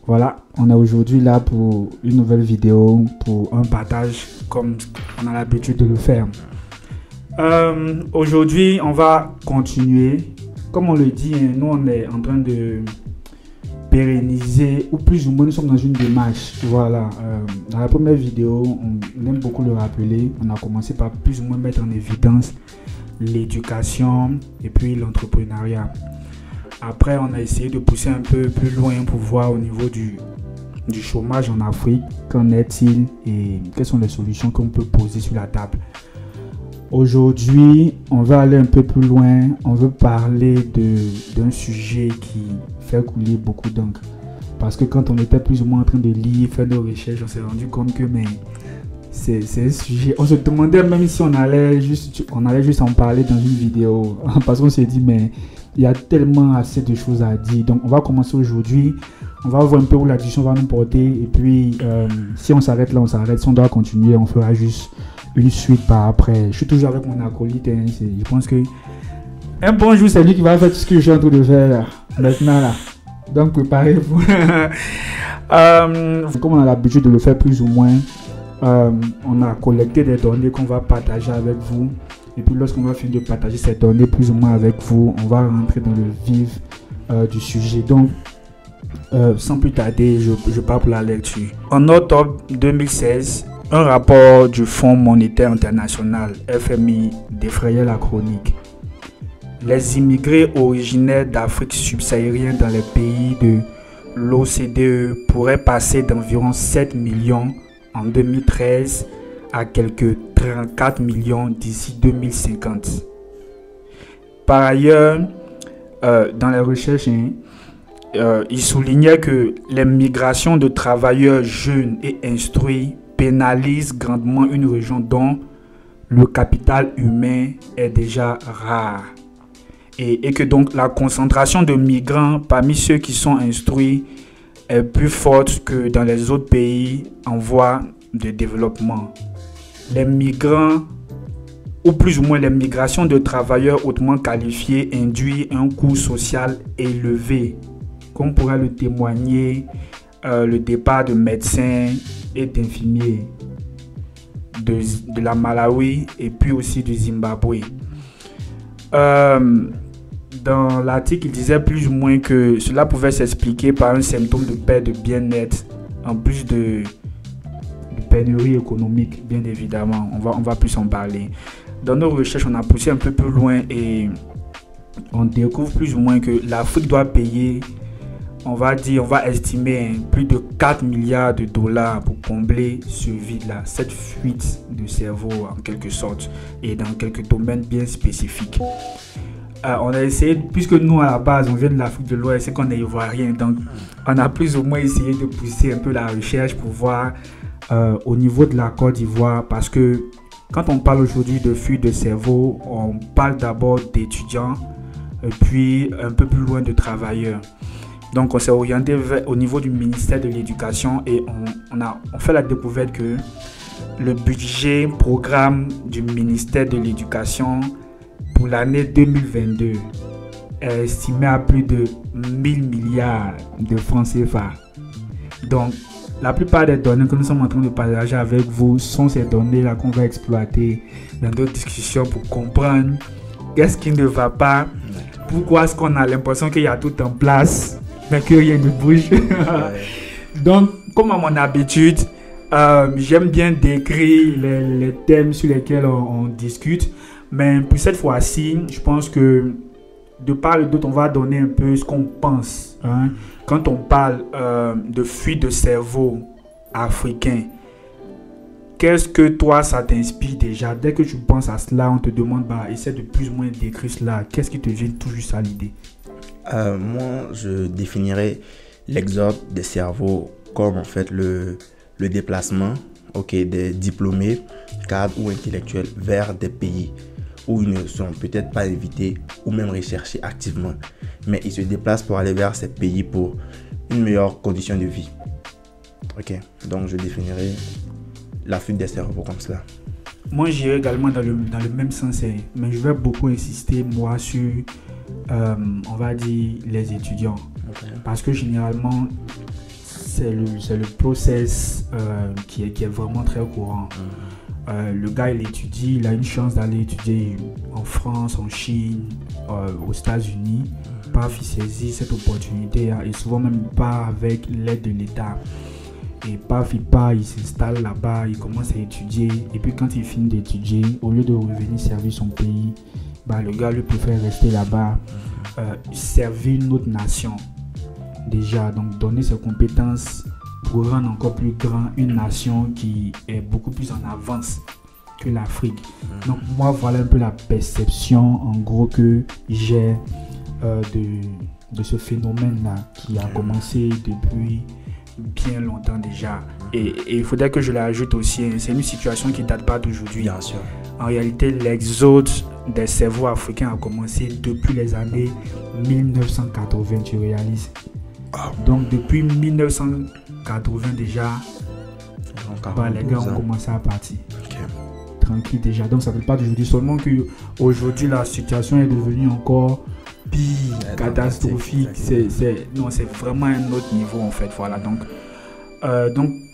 Voilà, on est aujourd'hui là pour une nouvelle vidéo, pour un partage comme on a l'habitude de le faire. Aujourd'hui, on va continuer. Comme on le dit, nous on est en train de pérenniser, ou plus ou moins nous sommes dans une démarche. Voilà, dans la première vidéo, on aime beaucoup le rappeler, on a commencé par plus ou moins mettre en évidence l'éducation et puis l'entrepreneuriat. Après, on a essayé de pousser un peu plus loin pour voir au niveau du chômage en Afrique, qu'en est-il et quelles sont les solutions qu'on peut poser sur la table. Aujourd'hui, on va aller un peu plus loin. On veut parler d'un sujet qui fait couler beaucoup d'encre. Parce que quand on était plus ou moins en train de lire, faire des recherches, on s'est rendu compte que c'est un sujet. On se demandait même si on allait juste en parler dans une vidéo. Parce qu'on s'est dit, mais il y a tellement assez de choses à dire. Donc, on va commencer aujourd'hui. On va voir un peu où la discussion va nous porter. Et puis, si on s'arrête là, on s'arrête. Si on doit continuer, on fera juste une suite par après. Je suis toujours avec mon acolyte. Je pense que un bon jour, c'est lui qui va faire tout ce que je suis en train de faire là, maintenant là. Donc, préparez-vous. Comme on a l'habitude de le faire plus ou moins, on a collecté des données qu'on va partager avec vous. Et puis lorsqu'on va finir de partager ces données plus ou moins avec vous, on va rentrer dans le vif du sujet. Donc, sans plus tarder, je pars pour la lecture. En octobre 2016, un rapport du Fonds monétaire international, FMI, défrayait la chronique. Les immigrés originaires d'Afrique subsaharienne dans les pays de l'OCDE pourraient passer d'environ 7 millions en 2013 à quelques 34 millions d'ici 2050. Par ailleurs, dans les recherches, il soulignait que les migrations de travailleurs jeunes et instruits pénalisent grandement une région dont le capital humain est déjà rare. Et que donc la concentration de migrants parmi ceux qui sont instruits est plus forte que dans les autres pays en voie de développement. Les migrants, ou plus ou moins les migrations de travailleurs hautement qualifiés, induisent un coût social élevé, comme pourrait le témoigner le départ de médecins et d'infirmiers de la Malawi et puis aussi du Zimbabwe. Dans l'article, il disait plus ou moins que cela pouvait s'expliquer par un symptôme de perte de bien-être, en plus de pénurie économique, bien évidemment. On va plus en parler. Dans nos recherches, on a poussé un peu plus loin et on découvre plus ou moins que l'Afrique doit payer, on va estimer plus de 4 milliards de dollars pour combler ce vide-là, cette fuite de cerveau en quelque sorte, et dans quelques domaines bien spécifiques. On a essayé, puisque nous à la base on vient de l'Afrique de l'Ouest et qu'on est ivoirien, donc on a plus ou moins essayé de pousser un peu la recherche pour voir au niveau de la Côte d'Ivoire, parce que quand on parle aujourd'hui de fuite de cerveau, on parle d'abord d'étudiants et puis un peu plus loin de travailleurs. Donc on s'est orienté au niveau du ministère de l'Éducation et on fait la découverte que le budget programme du ministère de l'Éducation pour l'année 2022 est estimé à plus de 1000 milliards de francs CFA. Donc, la plupart des données que nous sommes en train de partager avec vous sont ces données-là qu'on va exploiter dans d'autres discussions pour comprendre qu'est-ce qui ne va pas, pourquoi est-ce qu'on a l'impression qu'il y a tout en place, mais que rien ne bouge. Donc, comme à mon habitude, j'aime bien décrire les thèmes sur lesquels on discute. Mais pour cette fois-ci, je pense que de part et d'autre, on va donner un peu ce qu'on pense. Quand on parle de fuite de cerveau africain, qu'est-ce que toi, ça t'inspire déjà? Dès que tu penses à cela, on te demande, essaie de plus ou moins décrire cela. Qu'est-ce qui te vient tout juste à l'idée? Moi, je définirais l'exode des cerveaux comme en fait le déplacement des diplômés, cadres ou intellectuels vers des pays où ils ne sont peut-être pas invités ou même recherchés activement, mais ils se déplacent pour aller vers ces pays pour une meilleure condition de vie. Donc je définirais la fuite des cerveaux comme cela. Moi j'irai également dans le même sens, mais je vais beaucoup insister moi sur on va dire les étudiants, parce que généralement c'est le process qui est vraiment très courant. Le gars, il étudie, il a une chance d'aller étudier en France, en Chine, aux États-Unis. Paf, il saisit cette opportunité, et souvent même pas avec l'aide de l'État. Et paf, il part, il s'installe là-bas, il commence à étudier. Et puis quand il finit d'étudier, au lieu de revenir servir son pays, le gars lui préfère rester là-bas, servir notre nation. Déjà, donc donner ses compétences pour rendre encore plus grand une nation qui est beaucoup plus en avance que l'Afrique. Donc moi, voilà un peu la perception en gros que j'ai de ce phénomène-là qui a commencé depuis bien longtemps déjà. Et il faudrait que je l'ajoute aussi, c'est une situation qui ne date pas d'aujourd'hui. Bien sûr. En réalité, l'exode des cerveaux africains a commencé depuis les années 1980, tu réalises. Donc depuis 1980 déjà, les gars ont commencé à partir. Tranquille déjà. Donc ça ne fait pas d'aujourd'hui. Seulement qu'aujourd'hui la situation est devenue encore pire, catastrophique. C'est vraiment un autre niveau en fait. Voilà. Donc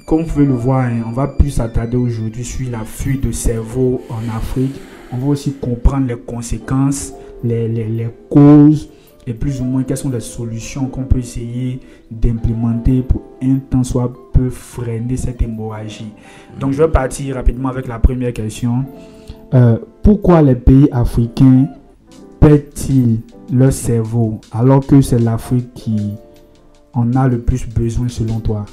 comme vous pouvez le voir, on va plus s'attarder aujourd'hui sur la fuite de cerveau en Afrique. On va aussi comprendre les conséquences, les causes et plus ou moins quelles sont les solutions qu'on peut essayer d'implémenter pour un temps soit peu freiner cette hémorragie. Donc je vais partir rapidement avec la première question. Pourquoi les pays africains perdent-ils leur cerveau alors que c'est l'Afrique qui en a le plus besoin selon toi?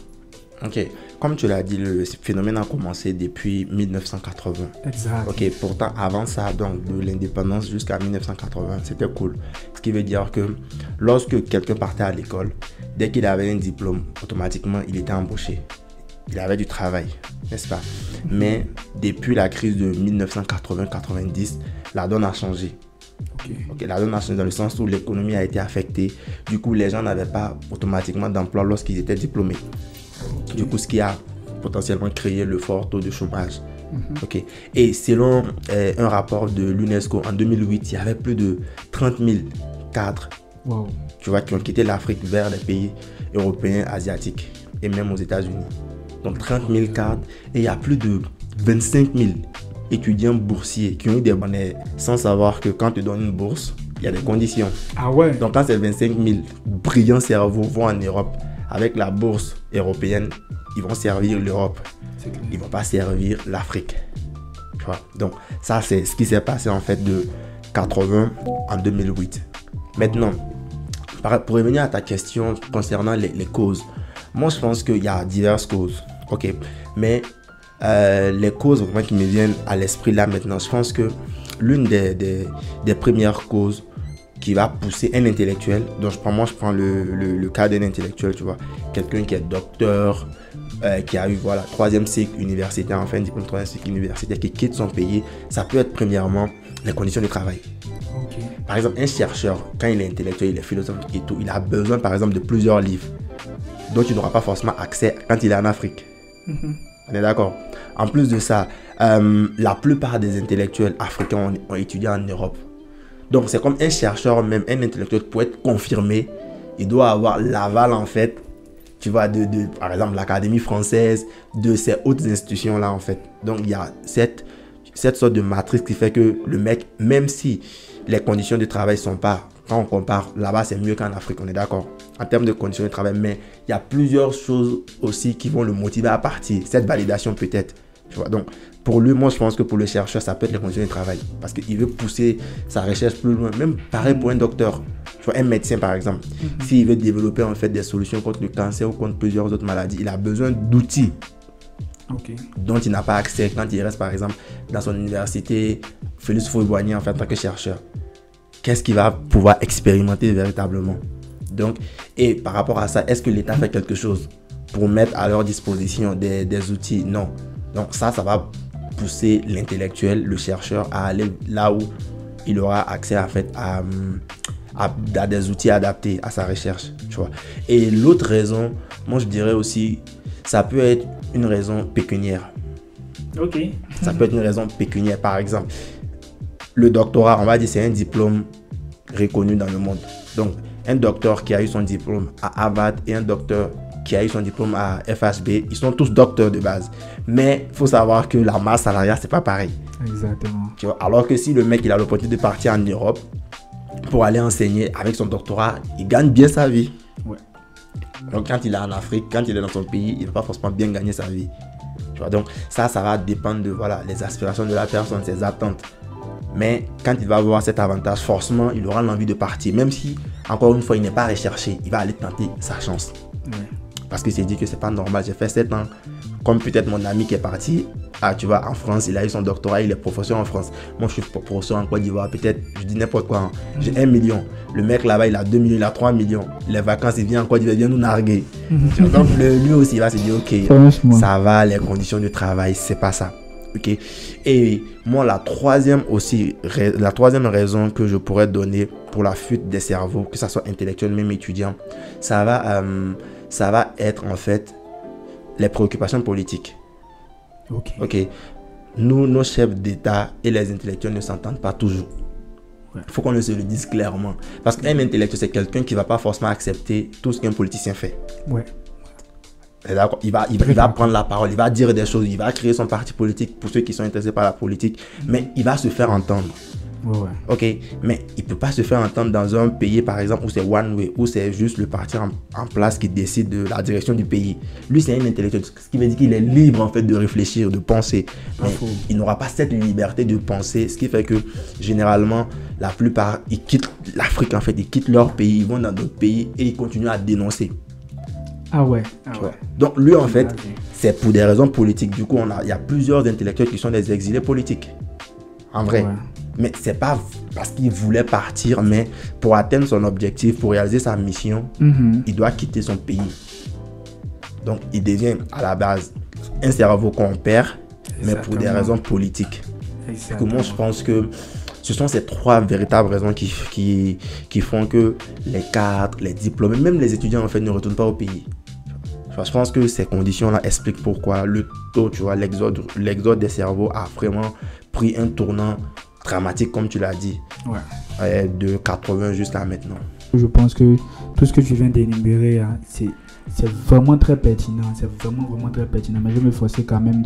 Ok, comme tu l'as dit, le phénomène a commencé depuis 1980. Exact. Ok, pourtant avant ça, donc de l'indépendance jusqu'à 1980, c'était cool. Ce qui veut dire que lorsque quelqu'un partait à l'école, dès qu'il avait un diplôme, automatiquement il était embauché. Il avait du travail, n'est-ce pas? Mais depuis la crise de 1980-90, la donne a changé. Ok, la donne a changé dans le sens où l'économie a été affectée. Du coup, les gens n'avaient pas automatiquement d'emploi lorsqu'ils étaient diplômés. Du coup, ce qui a potentiellement créé le fort taux de chômage. Ok. Et selon un rapport de l'UNESCO en 2008, il y avait plus de 30 000 cadres tu vois, qui ont quitté l'Afrique vers les pays européens, asiatiques et même aux États-Unis. Donc 30 000 cadres et il y a plus de 25 000 étudiants boursiers qui ont eu des bonnets sans savoir que quand tu donnes une bourse, il y a des conditions. Ah ouais. Donc quand ces 25 000 brillants cerveaux vont en Europe avec la bourse européenne, ils vont servir l'Europe. Ils ne vont pas servir l'Afrique. Tu vois? Donc ça, c'est ce qui s'est passé en fait de 80 en 2008. Maintenant, pour revenir à ta question concernant les causes, moi je pense qu'il y a diverses causes. Ok, mais les causes vraiment qui me viennent à l'esprit là maintenant, je pense que l'une des premières causes qui va pousser un intellectuel, donc je prends le cas d'un intellectuel, tu vois, quelqu'un qui est docteur, qui a eu voilà 3e cycle universitaire, enfin diplôme 3e cycle universitaire, qui quitte son pays, ça peut être premièrement les conditions de travail. Par exemple, un chercheur, quand il est intellectuel, il est philosophe et tout, il a besoin par exemple de plusieurs livres dont il n'aura pas forcément accès quand il est en Afrique. On est d'accord? En plus de ça, la plupart des intellectuels africains ont étudié en Europe. Donc c'est comme un chercheur, même un intellectuel, pour être confirmé, il doit avoir l'aval en fait, tu vois, par exemple l'Académie française, de ces hautes institutions là en fait. Donc il y a cette sorte de matrice qui fait que le mec, même si les conditions de travail sont pas, quand on compare, là-bas c'est mieux qu'en Afrique, on est d'accord, en termes de conditions de travail, mais il y a plusieurs choses aussi qui vont le motiver à partir, cette validation peut-être, tu vois. Donc pour lui, moi je pense que pour le chercheur, ça peut être les conditions de travail, parce qu'il veut pousser sa recherche plus loin, même pareil pour un docteur, tu vois, un médecin par exemple, s'il veut développer en fait des solutions contre le cancer ou contre plusieurs autres maladies, il a besoin d'outils dont il n'a pas accès quand il reste par exemple dans son université Félix Houphouët-Boigny en fait en tant que chercheur. Qu'est-ce qu'il va pouvoir expérimenter véritablement? Donc, et par rapport à ça, est-ce que l'État fait quelque chose pour mettre à leur disposition des outils? Non. Donc ça va pousser l'intellectuel, le chercheur à aller là où il aura accès en fait à des outils adaptés à sa recherche, tu vois. Et l'autre raison, moi je dirais aussi, ça peut être une raison pécuniaire. Ok. Ça peut être une raison pécuniaire. Par exemple, le doctorat, on va dire, c'est un diplôme reconnu dans le monde. Donc, un docteur qui a eu son diplôme à Harvard et un docteur qui a eu son diplôme à FHB, ils sont tous docteurs de base. Mais il faut savoir que la masse salariale, c'est pas pareil. Exactement. Tu vois, alors que si le mec il a l'opportunité de partir en Europe pour aller enseigner avec son doctorat, il gagne bien sa vie. Ouais. Donc quand il est en Afrique, quand il est dans son pays, il ne va pas forcément bien gagner sa vie. Tu vois, donc ça va dépendre de les aspirations de la personne, ses attentes. Mais quand il va avoir cet avantage, forcément, il aura l'envie de partir. Même si, encore une fois, il n'est pas recherché, il va aller tenter sa chance. Ouais. Parce qu'il s'est dit que c'est pas normal. J'ai fait 7 ans, comme peut-être mon ami qui est parti, tu vois, en France, il a eu son doctorat, il est professeur en France. Moi, je suis professeur en Côte d'Ivoire, peut-être, je dis n'importe quoi. Hein. J'ai 1 million. Le mec là-bas, il a 2 millions, il a 3 millions. Les vacances, il vient en Côte d'Ivoire, il vient nous narguer. Donc, lui aussi, il va se dire, ok, ça va, les conditions de travail, c'est pas ça. Ok. Et moi, la troisième raison que je pourrais donner pour la fuite des cerveaux, que ça soit intellectuel, même étudiant, ça va être en fait les préoccupations politiques. Ok. Nous, nos chefs d'État et les intellectuels ne s'entendent pas toujours. Il faut qu'on se le dise clairement. Parce qu'un intellectuel, c'est quelqu'un qui ne va pas forcément accepter tout ce qu'un politicien fait. Ouais. Il va prendre la parole, il va dire des choses, il va créer son parti politique pour ceux qui sont intéressés par la politique, mais il va se faire entendre. Ouais. Ok, mais il ne peut pas se faire entendre dans un pays, par exemple, où c'est one way, où c'est juste le parti en place qui décide de la direction du pays. Lui, c'est un intellectuel, ce qui veut dire qu'il est libre en fait de réfléchir, de penser. Mais il n'aura pas cette liberté de penser, ce qui fait que généralement, la plupart, ils quittent l'Afrique en fait, ils quittent leur pays, ils vont dans d'autres pays et ils continuent à dénoncer. Ah ouais. Donc lui en fait, c'est pour des raisons politiques. Du coup, il y a plusieurs intellectuels qui sont des exilés politiques. En vrai. Ouais. Mais c'est pas parce qu'il voulait partir, mais pour atteindre son objectif, pour réaliser sa mission, il doit quitter son pays. Donc il devient à la base un cerveau qu'on perd, mais pour des raisons politiques. Donc, moi je pense que ce sont ces 3 véritables raisons qui font que les cadres, les diplômés, même les étudiants en fait ne retournent pas au pays. Je pense que ces conditions-là expliquent pourquoi le taux, tu vois, l'exode des cerveaux a vraiment pris un tournant dramatique, comme tu l'as dit, de 80 jusqu'à maintenant. Je pense que tout ce que tu viens d'énumérer, hein, c'est vraiment très pertinent. C'est vraiment très pertinent. Mais je vais me forcer quand même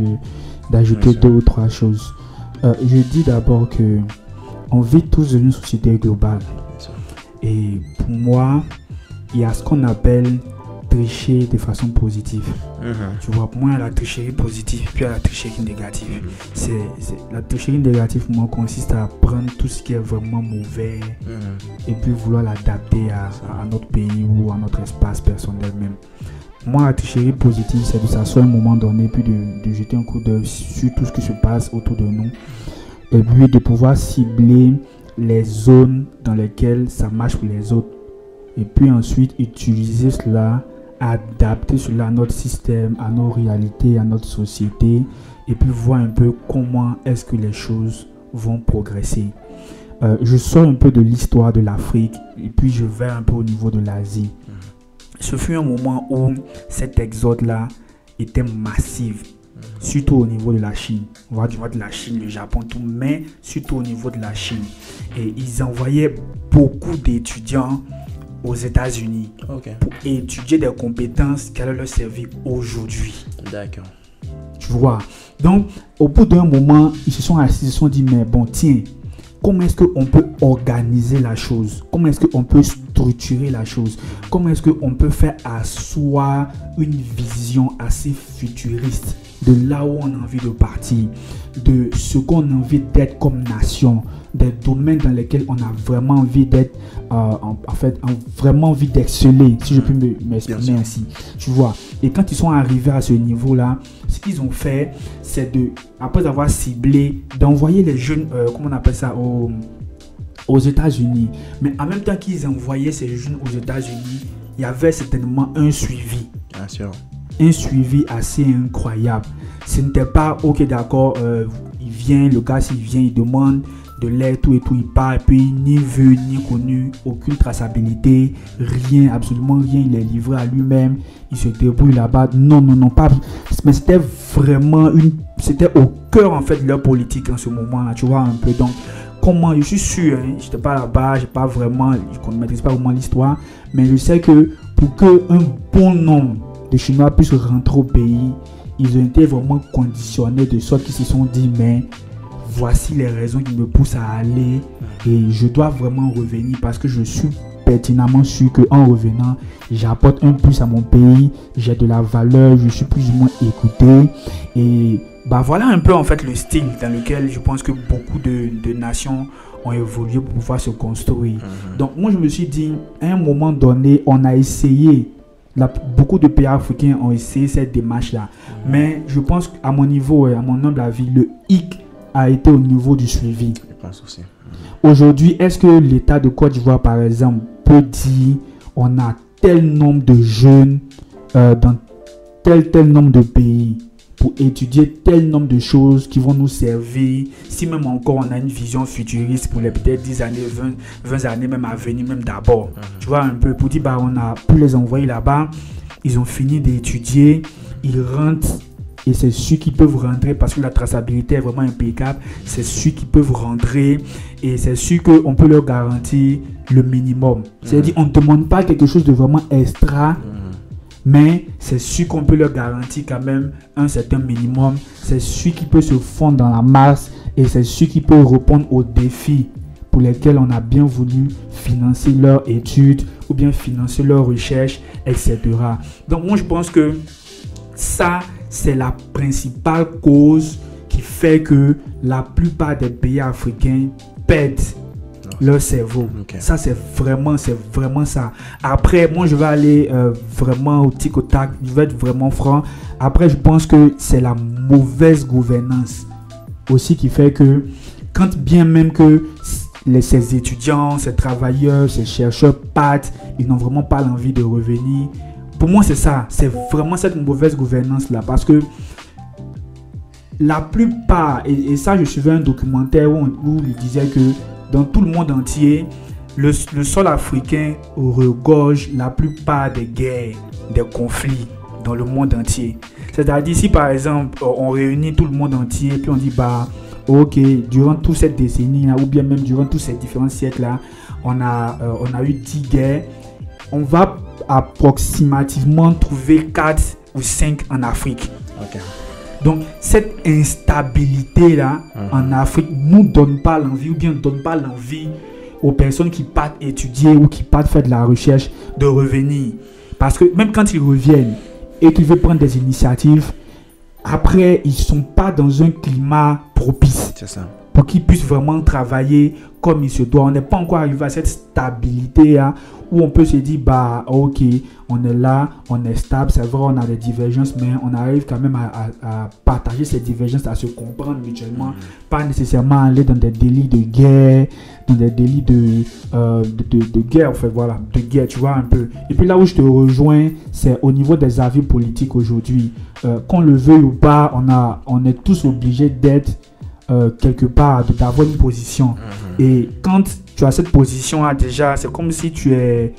d'ajouter 2 ou 3 choses. Je dis d'abord que on vit tous dans une société globale. Et pour moi, il y a ce qu'on appelle tricher de façon positive. Tu vois, pour moi, il y a la tricherie positive, puis il y a la tricherie négative. La tricherie négative, pour moi, consiste à prendre tout ce qui est vraiment mauvais et puis vouloir l'adapter à notre pays ou à notre espace personnel même. Moi, la tricherie positive, c'est de s'asseoir à un moment donné, puis de jeter un coup d'œil sur tout ce qui se passe autour de nous et puis de pouvoir cibler les zones dans lesquelles ça marche pour les autres. Et puis ensuite, utiliser cela, adapter cela à notre système, à nos réalités, à notre société, et puis voir un peu comment est-ce que les choses vont progresser. Je sors un peu de l'histoire de l'Afrique, et puis je vais un peu au niveau de l'Asie. Ce fut un moment où cet exode-là était massif, surtout au niveau de la Chine. On va dire de la Chine, le Japon, tout, mais surtout au niveau de la Chine. Et ils envoyaient beaucoup d'étudiants aux États-Unis pour étudier des compétences qui allaient leur servir aujourd'hui. D'accord. Tu vois. Donc, au bout d'un moment, ils se sont assis, ils se sont dit, mais bon, tiens, comment est-ce qu'on peut organiser la chose? Comment est-ce qu'on peut structurer la chose? Comment est-ce qu'on peut faire asseoir une vision assez futuriste de là où on a envie de partir, de ce qu'on a envie d'être comme nation, des domaines dans lesquels on a vraiment envie d'être, vraiment envie d'exceller, si je peux m'exprimer ainsi. Tu vois. Et quand ils sont arrivés à ce niveau-là, ce qu'ils ont fait, c'est après avoir ciblé, d'envoyer les jeunes, comment on appelle ça, aux États-Unis. Mais en même temps qu'ils envoyaient ces jeunes aux États-Unis, il y avait certainement un suivi. Bien sûr. Un suivi assez incroyable. Ce n'était pas, ok, d'accord, il vient, le gars, s'il vient, il demande de l'aide, tout et tout, il part, et puis ni vu, ni connu, aucune traçabilité, rien, absolument rien, il est livré à lui-même, il se débrouille là-bas. Non, pas. Mais c'était vraiment c'était au cœur, en fait, de leur politique en ce moment-là, tu vois, un peu. Donc, comment, je suis sûr, hein, je n'étais pas là-bas, je ne maîtrise pas vraiment l'histoire, mais je sais que pour qu'un bon nombre de Chinois puissent rentrer au pays, ils ont été vraiment conditionnés de sorte qu'ils se sont dit, mais voici les raisons qui me poussent à aller et je dois vraiment revenir parce que je suis pertinemment sûr qu'en revenant, j'apporte un plus à mon pays, j'ai de la valeur, je suis plus ou moins écouté. Et voilà un peu en fait le style dans lequel je pense que beaucoup de nations ont évolué pour pouvoir se construire. Donc moi je me suis dit, à un moment donné, on a essayé, beaucoup de pays africains ont essayé cette démarche-là. Mais je pense qu'à mon niveau, à mon humble avis, le hic a été au niveau du suivi. Je pense aussi. Aujourd'hui, est-ce que l'État de Côte d'Ivoire, par exemple, peut dire on a tel nombre de jeunes dans tel nombre de pays pour étudier tel nombre de choses qui vont nous servir, si même encore on a une vision futuriste pour les peut-être 10 années, 20 années même à venir, même d'abord. Tu vois, un peu pour dire, on a pu les envoyer là-bas, ils ont fini d'étudier, ils rentrent. Et c'est ceux qui peuvent rentrer parce que la traçabilité est vraiment impeccable. C'est ceux qui peuvent rentrer et c'est ceux qu'on peut leur garantir le minimum. C'est-à-dire qu'on ne demande pas quelque chose de vraiment extra, mais c'est ceux qu'on peut leur garantir quand même un certain minimum. C'est ceux qui peut se fondre dans la masse et c'est ceux qui peuvent répondre aux défis pour lesquels on a bien voulu financer leur étude ou bien financer leur recherche, etc. Donc moi je pense que ça, c'est la principale cause qui fait que la plupart des pays africains perdent leur cerveau. Ça, c'est vraiment ça. Après, moi, je vais aller vraiment au tic au tac. Je vais être vraiment franc. Après, je pense que c'est la mauvaise gouvernance aussi qui fait que quand bien même que ces étudiants, ces travailleurs, ces chercheurs partent, ils n'ont vraiment pas l'envie de revenir. Pour moi, c'est ça. C'est vraiment cette mauvaise gouvernance-là. Parce que la plupart, et ça, je suivais un documentaire où il disait que dans tout le monde entier, le sol africain regorge la plupart des guerres, des conflits dans le monde entier. C'est-à-dire, si par exemple, on réunit tout le monde entier, puis on dit, ok, durant toute cette décennie-là, ou bien même durant tous ces différents siècles-là, on a eu 10 guerres. On va approximativement trouver 4 ou 5 en Afrique. Donc, cette instabilité-là en Afrique ne nous donne pas l'envie ou bien ne donne pas l'envie aux personnes qui partent étudier ou qui partent faire de la recherche de revenir. Parce que même quand ils reviennent et qu'ils veulent prendre des initiatives, après, ils ne sont pas dans un climat propice. C'est ça. Pour qu'ils puissent vraiment travailler comme il se doit. On n'est pas encore arrivé à cette stabilité où on peut se dire, ok, on est là, on est stable, c'est vrai, on a des divergences, mais on arrive quand même à partager ces divergences, à se comprendre mutuellement, pas nécessairement aller dans des délits de guerre, dans des délits de guerre, en fait, voilà, de guerre, tu vois, un peu. Et puis là où je te rejoins, c'est au niveau des avis politiques aujourd'hui. Qu'on le veuille ou pas, on est tous obligés d'être quelque part, d'avoir une position. Et quand tu as cette position déjà, c'est comme si tu es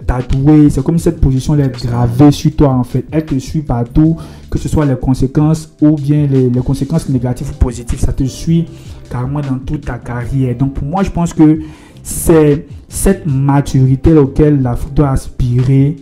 tatoué, c'est comme si cette position est gravée sur toi en fait. Elle te suit partout, que ce soit les conséquences ou bien les conséquences négatives ou positives, ça te suit carrément dans toute ta carrière. Donc pour moi, je pense que c'est cette maturité auquel l'Afrique doit aspirer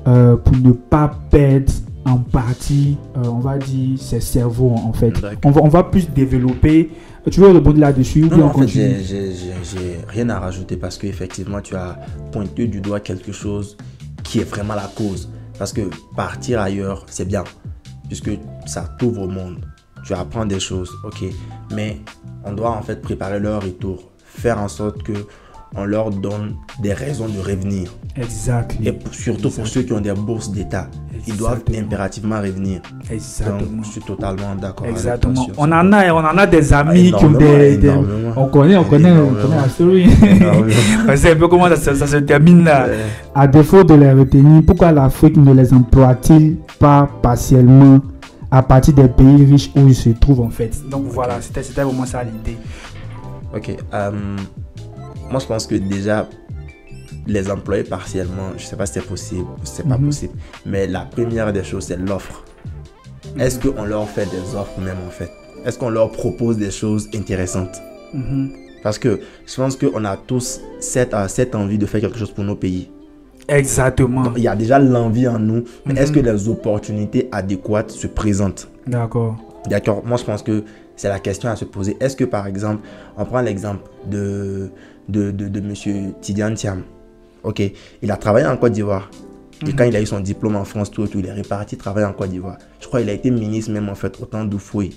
pour ne pas perdre en partie, on va dire, ses cerveaux en fait. On va plus développer. Tu veux rebondir là-dessus ou bien non, on en fait, continue? j'ai rien à rajouter parce qu'effectivement, tu as pointé du doigt quelque chose qui est vraiment la cause. Parce que partir ailleurs, c'est bien, puisque ça t'ouvre au monde. Tu apprends des choses, ok. Mais on doit en fait préparer leur retour, faire en sorte que on leur donne des raisons de revenir. Exactement. Et surtout pour ceux qui ont des bourses d'État, ils doivent impérativement revenir. Exactement. Donc, je suis totalement d'accord. Exactement. On en a des amis qui ont on connaît la story. On sait un peu comment ça se termine là. À défaut de les retenir, pourquoi l'Afrique ne les emploie-t-il pas partiellement à partir des pays riches où ils se trouvent en fait? Donc voilà, c'était vraiment ça l'idée. Ok. Moi, je pense que déjà, les employer partiellement, je ne sais pas si c'est possible ou si c'est pas possible, mais la première des choses, c'est l'offre. Est-ce qu'on leur fait des offres même en fait? Est-ce qu'on leur propose des choses intéressantes? Parce que je pense qu'on a tous cette envie de faire quelque chose pour nos pays. Exactement. Donc, il y a déjà l'envie en nous, mais est-ce que les opportunités adéquates se présentent? D'accord. D'accord. Moi, je pense que c'est la question à se poser. Est-ce que, par exemple, on prend l'exemple de M. Tidiane Thiam. Ok, il a travaillé en Côte d'Ivoire. Et quand il a eu son diplôme en France, tout, il est reparti travailler en Côte d'Ivoire. Je crois qu'il a été ministre même en fait au temps d'Oufoué.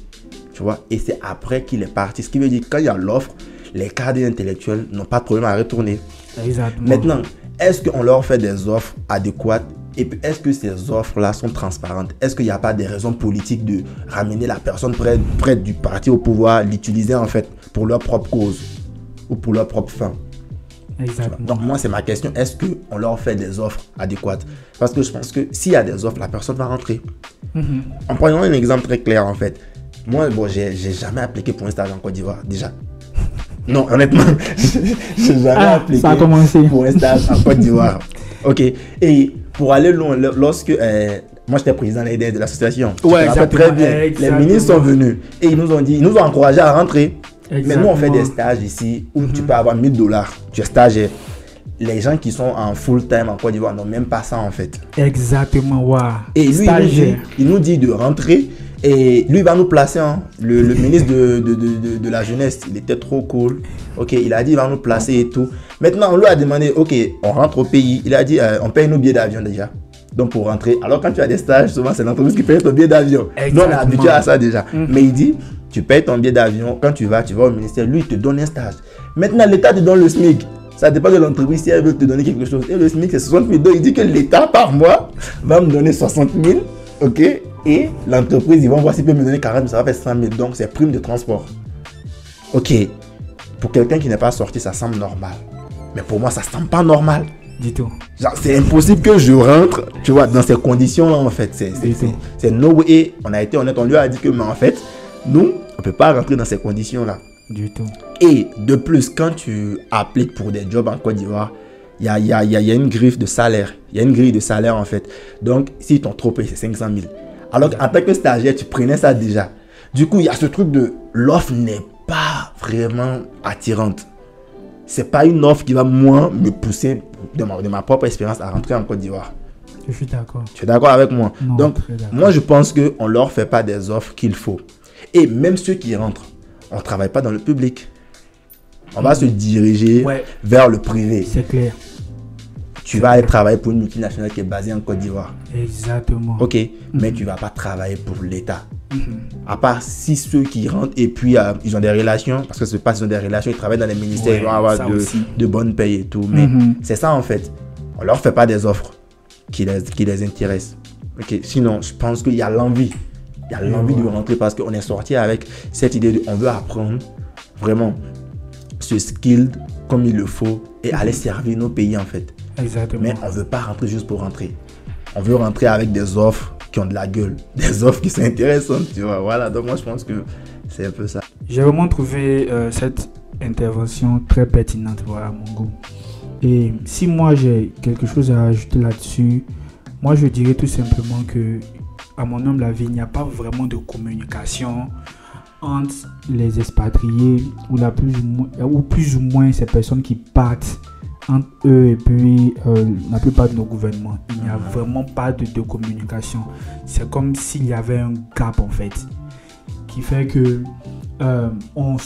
Tu vois, et c'est après qu'il est parti. Ce qui veut dire que quand il y a l'offre, les cadres intellectuels n'ont pas de problème à retourner. Exactement. Maintenant, est-ce qu'on leur fait des offres adéquates? Et puis, est-ce que ces offres-là sont transparentes? Est-ce qu'il n'y a pas des raisons politiques de ramener la personne près du parti au pouvoir, l'utiliser en fait pour leur propre cause ou pour leur propre fin? Exactement. Donc moi, c'est ma question. Est-ce qu'on leur fait des offres adéquates? Parce que je pense que s'il y a des offres, la personne va rentrer. En prenant un exemple très clair en fait. Moi, bon, j'ai jamais appliqué pour un stage en Côte d'Ivoire déjà. Non, honnêtement, j'ai jamais appliqué ça a commencé. pour un stage en Côte d'Ivoire. Ok. Et pour aller loin, lorsque moi j'étais président de l'association, ouais, très bien. Exactement. Les ministres sont venus et ils nous ont encouragés à rentrer. Exactement. Mais nous on fait des stages ici où tu peux avoir $1000. Tu es stagiaire. Les gens qui sont en full time en Côte d'Ivoire n'ont même pas ça en fait. Exactement, waouh. Et lui, il nous dit de rentrer. Et lui, il va nous placer, hein. Le ministre de la jeunesse, il était trop cool. Ok, il a dit, il va nous placer et tout. Maintenant, on lui a demandé, ok, on rentre au pays. Il a dit, on paye nos billets d'avion déjà. Donc, pour rentrer. Alors, quand tu as des stages, souvent, c'est l'entreprise qui paye ton billet d'avion. Nous, on est habitué à ça déjà. Mais il dit, tu payes ton billet d'avion. Quand tu vas au ministère. Lui, il te donne un stage. Maintenant, l'État te donne le SMIC. Ça dépend de l'entreprise si elle veut te donner quelque chose. Et le SMIC, c'est 60 000. Donc, il dit que l'État, par mois, va me donner 60 000. Ok. Et l'entreprise, ils vont voir s'ils peuvent me donner 40 000, ça va faire 100 000. Donc, c'est prime de transport. Ok. Pour quelqu'un qui n'est pas sorti, ça semble normal. Mais pour moi, ça ne semble pas normal. Du tout. C'est impossible que je rentre, tu vois, dans ces conditions-là, en fait. C'est no way. Et on a été honnête, on lui a dit que, mais en fait, nous, on ne peut pas rentrer dans ces conditions-là. Du tout. Et de plus, quand tu appliques pour des jobs en Côte d'Ivoire, il y a une grille de salaire. Il y a une grille de salaire, en fait. Donc, si ton trop payé, c'est 500 000. Alors qu'en tant que stagiaire, tu prenais ça déjà. Du coup, il y a ce truc de l'offre n'est pas vraiment attirante. C'est pas une offre qui va, moi, me pousser de ma propre expérience à rentrer en Côte d'Ivoire. Je suis d'accord. Tu es d'accord avec moi? Non, donc, moi, je pense qu'on ne leur fait pas des offres qu'il faut. Et même ceux qui rentrent, on ne travaille pas dans le public. On va se diriger vers le privé. C'est clair. Tu vas aller travailler pour une multinationale qui est basée en Côte d'Ivoire. Exactement. Ok, mais tu ne vas pas travailler pour l'État. À part si ceux qui rentrent et puis ils ont des relations, parce que ce n'est pas qu'ils ont des relations, ils travaillent dans les ministères, ils vont avoir de bonnes payes et tout. Mais c'est ça en fait. On ne leur fait pas des offres qui les intéressent. Ok, sinon, je pense qu'il y a l'envie. Il y a l'envie de rentrer parce qu'on est sorti avec cette idée de on veut apprendre vraiment ce skill comme il le faut et aller servir nos pays en fait. Exactement. Mais on ne veut pas rentrer juste pour rentrer. On veut rentrer avec des offres qui ont de la gueule, des offres qui sont intéressantes, tu vois. Voilà, donc moi je pense que c'est un peu ça. J'ai vraiment trouvé cette intervention très pertinente, voilà, mon goût. Et si moi j'ai quelque chose à ajouter là-dessus, moi je dirais tout simplement que, à mon humble avis, il n'y a pas vraiment de communication entre les expatriés ou plus ou moins ces personnes qui partent entre eux et puis la plupart de nos gouvernements. Il n'y a vraiment pas de communication. C'est comme s'il y avait un gap en fait, qui fait que on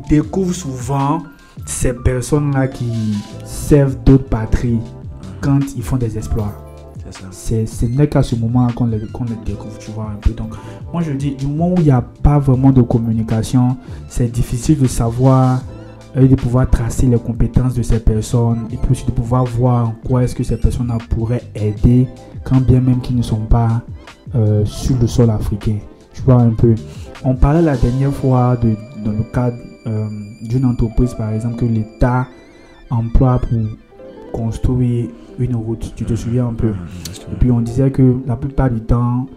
découvre souvent ces personnes-là qui servent d'autres patries quand ils font des exploits. Ce n'est qu'à ce moment qu'on les découvre, tu vois un peu. Donc moi je dis, du moment où il n'y a pas vraiment de communication, c'est difficile de savoir et de pouvoir tracer les compétences de ces personnes et puis aussi de pouvoir voir en quoi est-ce que ces personnes pourraient aider quand bien même qu'ils ne sont pas sur le sol africain. Tu vois un peu. On parlait la dernière fois dans le cadre d'une entreprise par exemple que l'État emploie pour construire une route. Tu te souviens un peu? Et puis on disait que la plupart du temps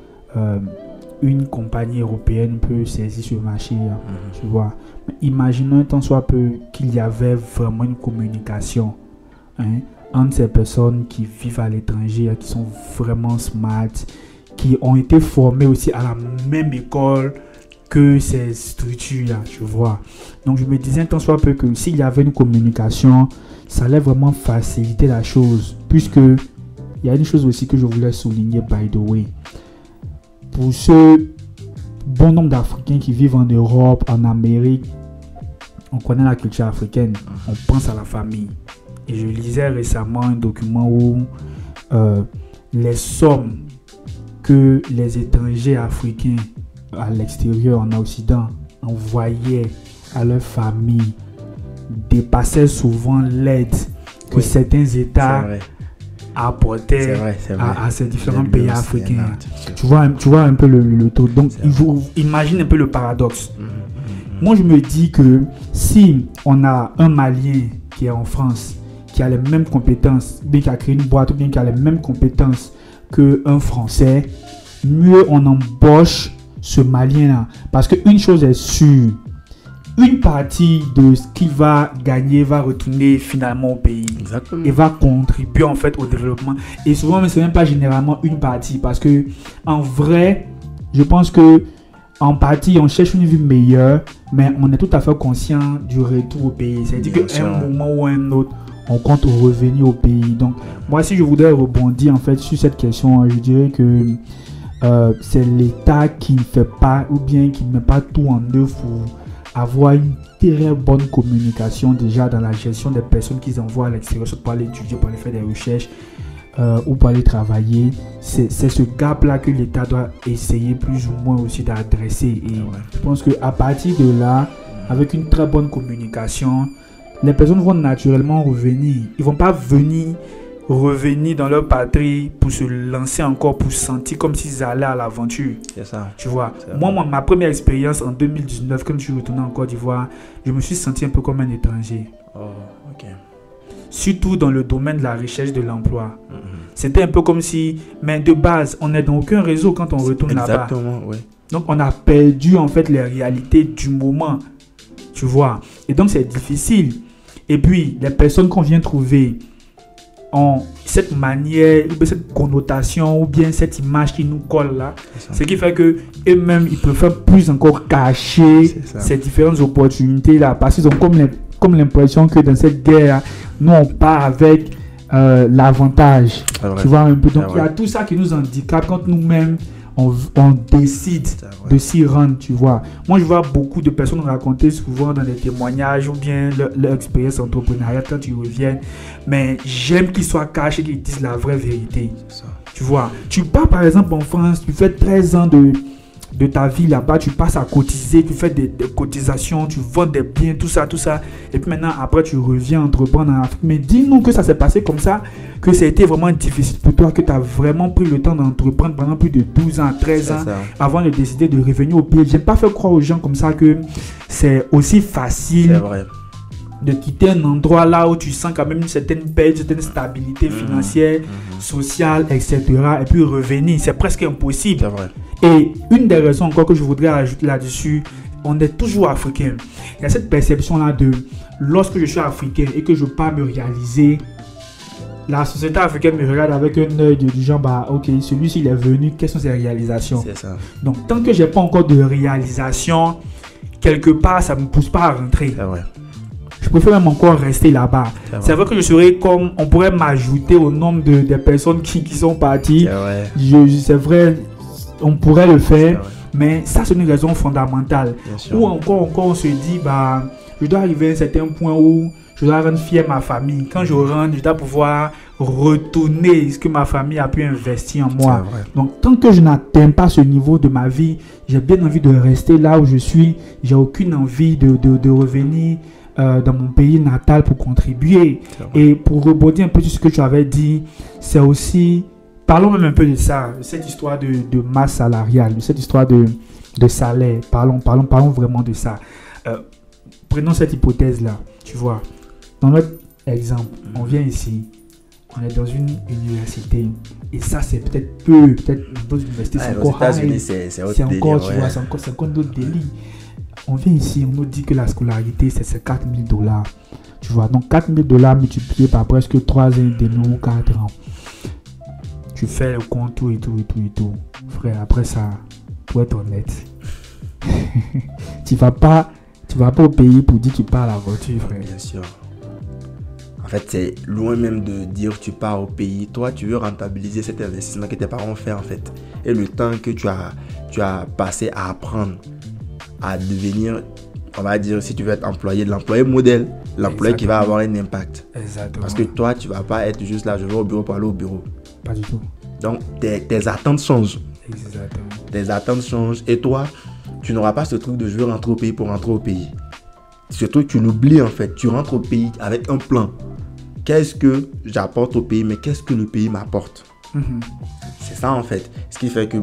une compagnie européenne peut saisir ce marché, tu vois. Mais imaginons tant soit peu qu'il y avait vraiment une communication entre ces personnes qui vivent à l'étranger, qui sont vraiment smart, qui ont été formées aussi à la même école que ces structures-là, tu vois. Donc je me disais tant soit peu que s'il y avait une communication, ça allait vraiment faciliter la chose, puisque il y a une chose aussi que je voulais souligner, by the way. Pour ce bon nombre d'Africains qui vivent en Europe, en Amérique, on connaît la culture africaine, on pense à la famille. Et je lisais récemment un document où les sommes que les étrangers africains à l'extérieur, en Occident, envoyaient à leur famille dépassaient souvent l'aide que certains États apportaient à ces différents pays africains. Tu vois un peu le taux. Donc, imagine un peu le paradoxe. Moi, je me dis que si on a un Malien qui est en France, qui a les mêmes compétences, bien qui a créé une boîte, ou bien qui a les mêmes compétences qu'un Français, mieux on embauche ce Malien-là. Parce qu'une chose est sûre, une partie de ce qu'il va gagner va retourner finalement au pays. Exactement. Et va contribuer en fait au développement. Et souvent, mais ce n'est même pas généralement une partie. Parce que en vrai, je pense que en partie, on cherche une vie meilleure, mais on est tout à fait conscient du retour au pays. C'est-à-dire qu'à un moment ou un autre, on compte revenir au pays. Donc, moi, si je voudrais rebondir en fait sur cette question, je dirais que c'est l'État qui ne fait pas ou bien qui ne met pas tout en œuvre pour avoir une très bonne communication déjà dans la gestion des personnes qu'ils envoient à l'extérieur, soit pour aller étudier, pour aller faire des recherches ou pour aller travailler. C'est ce gap-là que l'État doit essayer plus ou moins aussi d'adresser. Et je pense qu'à partir de là, avec une très bonne communication, les personnes vont naturellement revenir. Ils ne vont pas revenir dans leur patrie pour se lancer encore, pour se sentir comme s'ils allaient à l'aventure. C'est ça. Tu vois, moi, ma première expérience en 2019, quand je suis retourné en Côte d'Ivoire, je me suis senti un peu comme un étranger. Oh, ok. Surtout dans le domaine de la recherche de l'emploi. C'était un peu comme si, mais de base, on n'est dans aucun réseau quand on retourne là-bas. Exactement, oui. Donc, on a perdu en fait les réalités du moment. Tu vois. Et donc, c'est difficile. Et puis, les personnes qu'on vient trouver ont cette manière, cette connotation ou bien cette image qui nous colle là. Ce qui fait que eux-mêmes, ils préfèrent plus encore cacher ces différentes opportunités là. Parce qu'ils ont comme l'impression que dans cette guerre, nous, on part avec l'avantage. Tu vois un peu. Donc, il y a tout ça qui nous handicape quand nous-mêmes, on décide de s'y rendre, tu vois. Moi, je vois beaucoup de personnes raconter souvent dans des témoignages ou bien leur expérience entrepreneuriale quand ils reviennent. Mais j'aime qu'ils soient cachés, qu'ils disent la vraie vérité. Tu vois. Tu pars par exemple en France, tu fais 13 ans de ta vie là-bas, tu passes à cotiser, tu fais des cotisations, tu vends des biens, tout ça. Et puis maintenant, après, tu reviens entreprendre en Afrique. Mais dis-nous que ça s'est passé comme ça, que ça a été vraiment difficile pour toi, que tu as vraiment pris le temps d'entreprendre pendant plus de 12 ans, 13 ans, avant de décider de revenir au pays. J'aime pas faire croire aux gens comme ça que c'est aussi facile de quitter un endroit là où tu sens quand même une certaine paix, une certaine stabilité financière, sociale, etc. Et puis revenir. C'est presque impossible. C'est vrai. Et une des raisons encore que je voudrais ajouter là-dessus, on est toujours africain. Il y a cette perception-là de lorsque je suis africain et que je pars me réaliser, la société africaine me regarde avec un œil du genre, bah ok, celui-ci il est venu, quelles sont ses réalisations? C'est ça. Donc tant que j'ai pas encore de réalisation, quelque part ça me pousse pas à rentrer. C'est vrai. Je préfère même encore rester là-bas. C'est vrai que je serais comme, on pourrait m'ajouter au nombre des personnes qui sont parties. C'est vrai, on pourrait le faire, mais ça c'est une raison fondamentale. Ou encore on se dit, bah, je dois arriver à un certain point où je dois rendre fier ma famille. Quand je rentre, je dois pouvoir retourner ce que ma famille a pu investir en moi. Donc tant que je n'atteins pas ce niveau de ma vie, j'ai bien envie de rester là où je suis. J'ai aucune envie de revenir dans mon pays natal pour contribuer. Et pour rebondir un peu sur ce que tu avais dit, c'est aussi, parlons même un peu de ça, cette histoire de masse salariale, de cette histoire de salaire. Parlons vraiment de ça. Prenons cette hypothèse-là, tu vois. Dans notre exemple, on vient ici, on est dans une université, et ça c'est peut-être peu, peut-être dans d'autres universités c'est encore high, c'est encore, tu vois, c'est encore d'autres délits. On vient ici, on nous dit que la scolarité c'est 4 000 $. Tu vois, donc 4 000 $ multiplié par presque 3 ans et demi ou 4 ans. Tu fais le compte, tout et tout. Frère, après ça, pour être honnête, tu vas pas au pays pour dire que tu pars à la voiture, frère. Bien sûr. En fait, c'est loin même de dire tu pars au pays. Toi, tu veux rentabiliser cet investissement que tes parents ont fait, en fait. Et le temps que tu as passé à apprendre, à devenir, on va dire, si tu veux être employé, l'employé modèle, l'employé qui va avoir un impact. Exactement. Parce que toi, tu ne vas pas être juste là, je vais au bureau pour aller au bureau. Pas du tout. Donc, tes attentes changent. Exactement. Tes attentes changent. Et toi, tu n'auras pas ce truc de je veux rentrer au pays pour rentrer au pays. Surtout, tu l'oublies en fait. Tu rentres au pays avec un plan. Qu'est-ce que j'apporte au pays, mais qu'est-ce que le pays m'apporte? C'est ça en fait. Ce qui fait que,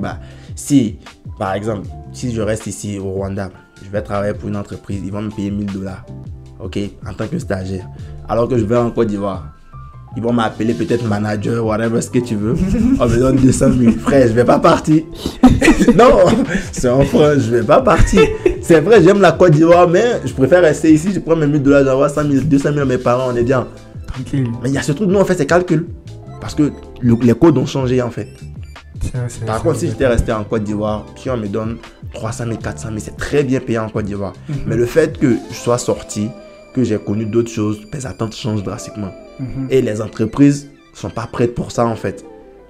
si, par exemple, si je reste ici au Rwanda, je vais travailler pour une entreprise, ils vont me payer $1000, ok, en tant que stagiaire. Alors que je vais en Côte d'Ivoire, ils vont m'appeler peut-être manager, whatever, ce que tu veux. On me donne 200 000. Frère, je vais pas partir. Non, c'est un frère, je vais pas partir. C'est vrai, j'aime la Côte d'Ivoire, mais je préfère rester ici. Je prends mes $1000, j'envoie 100 000, 200 000 à mes parents, on est bien. Tranquille. Mais il y a ce truc, nous, on fait ces calculs. Parce que les codes ont changé, en fait. Par contre, si j'étais resté en Côte d'Ivoire, si on me donne 300 000, 400 000, c'est très bien payé en Côte d'Ivoire. Mais le fait que je sois sorti, que j'ai connu d'autres choses, mes attentes changent drastiquement. Et les entreprises ne sont pas prêtes pour ça, en fait.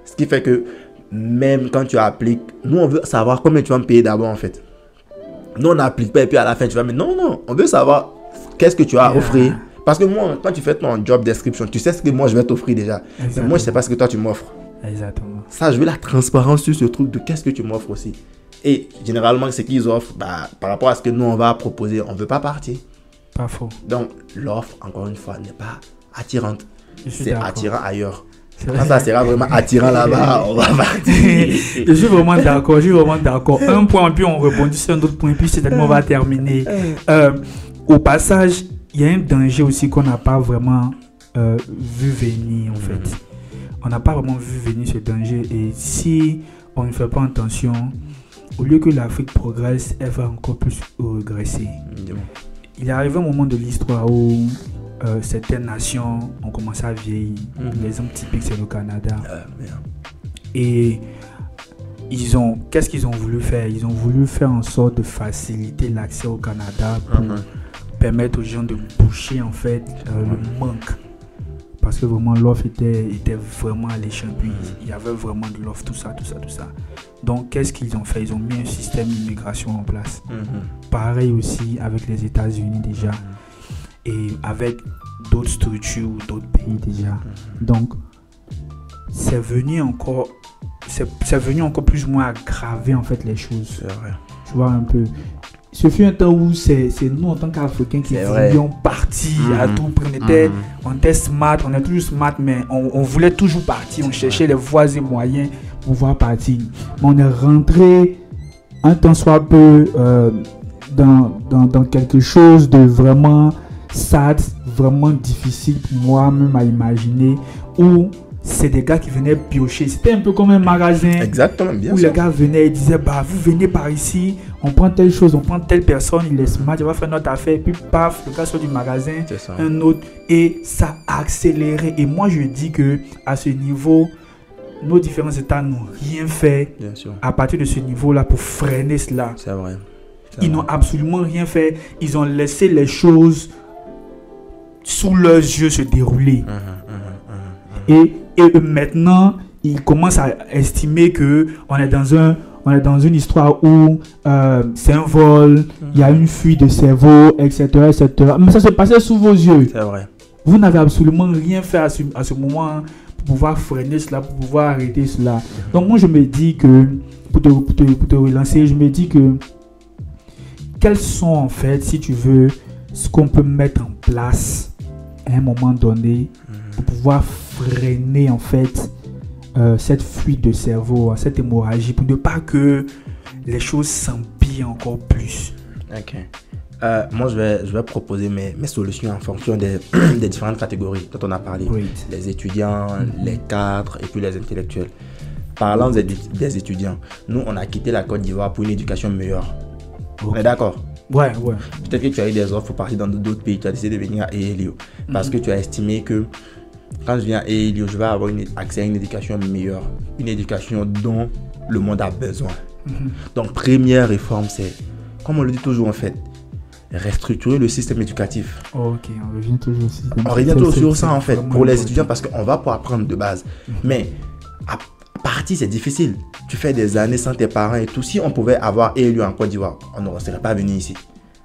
Ce qui fait que même quand tu appliques, nous, on veut savoir combien tu vas me payer d'abord, en fait. Nous, on n'applique pas et puis à la fin, tu vas me dire non, on veut savoir qu'est-ce que tu as à offrir. Parce que moi, quand tu fais ton job description, tu sais ce que moi, je vais t'offrir déjà. Mais moi, je ne sais pas ce que toi, tu m'offres. Exactement. Ça, je veux la transparence sur ce truc de qu'est-ce que tu m'offres aussi. Et généralement, ce qu'ils offrent, par rapport à ce que nous, on va proposer, on ne veut pas partir. Pas faux. Donc, l'offre, encore une fois, n'est pas attirante. C'est attirant ailleurs. Quand ça sera vraiment attirant là-bas, on va partir. Je suis vraiment d'accord. Un point, puis on rebondit sur un autre point, puis c'est tellement on va terminer. Au passage, il y a un danger aussi qu'on n'a pas vraiment vu venir, en fait. On n'a pas vraiment vu venir ce danger. Et si on ne fait pas attention, au lieu que l'Afrique progresse, elle va encore plus regresser. Il est arrivé un moment de l'histoire où certaines nations ont commencé à vieillir. L'exemple typique, c'est le Canada. Et qu'est-ce qu'ils ont voulu faire? Ils ont voulu faire en sorte de faciliter l'accès au Canada pour permettre aux gens de boucher en fait le manque. Parce que vraiment l'offre était vraiment alléchante. Puis il y avait vraiment de l'offre, tout ça. Donc qu'est-ce qu'ils ont fait? Ils ont mis un système d'immigration en place. Pareil aussi avec les États-Unis déjà. Et avec d'autres structures ou d'autres pays déjà. Donc c'est venu encore plus ou moins aggraver en fait les choses. C'est vrai. Tu vois un peu. Ce fut un temps où c'est nous en tant qu'Africains qui voulions partir à tout prix. On était smart, on est toujours smart, mais on voulait toujours partir. On cherchait les voies et moyens pour pouvoir partir. Mais on est rentré un temps soit peu dans quelque chose de vraiment sad, vraiment difficile pour moi-même à imaginer, où c'est des gars qui venaient piocher. C'était un peu comme un magasin. Exactement, bien où sûr. les gars venaient et disaient vous venez par ici, on prend telle chose, on prend telle personne, il est smart, il va faire notre affaire, puis paf, le gars sort du magasin, un autre, et ça a accéléré. Et moi je dis que à ce niveau, nos différents États n'ont rien fait à partir de ce niveau-là pour freiner cela. C'est vrai. Ils n'ont absolument rien fait. Ils ont laissé les choses sous leurs yeux se dérouler. Et maintenant, ils commencent à estimer que on est dans une histoire où c'est un vol, il y a une fuite de cerveau, etc., etc. Mais ça se passait sous vos yeux. C'est vrai. Vous n'avez absolument rien fait à ce moment pour pouvoir freiner cela, pour pouvoir arrêter cela. Donc moi, je me dis que, pour te relancer, je me dis que quels sont en fait, si tu veux, ce qu'on peut mettre en place à un moment donné pour pouvoir freiner en fait cette fuite de cerveau, cette hémorragie, pour ne pas que les choses s'empirent encore plus. Ok. Moi, je vais proposer mes solutions en fonction des différentes catégories dont on a parlé. Great. Les étudiants, les cadres et puis les intellectuels. Parlant des étudiants, nous, on a quitté la Côte d'Ivoire pour une éducation meilleure. On est d'accord? Ouais. Peut-être que tu as eu des offres pour partir dans d'autres pays. Tu as décidé de venir à ELIO parce que tu as estimé que quand je viens à ELIO, je vais avoir accès à une éducation meilleure. Une éducation dont le monde a besoin. Donc, première réforme, c'est, comme on le dit toujours en fait, restructurer le système éducatif. Ok, on revient toujours aussi. On revient toujours sur ça en fait, pour les étudiants, parce qu'on va pouvoir apprendre de base. Mais à partir, c'est difficile. Tu fais des années sans tes parents et tout. Si on pouvait avoir élu en Côte d'Ivoire, on ne serait pas venu ici.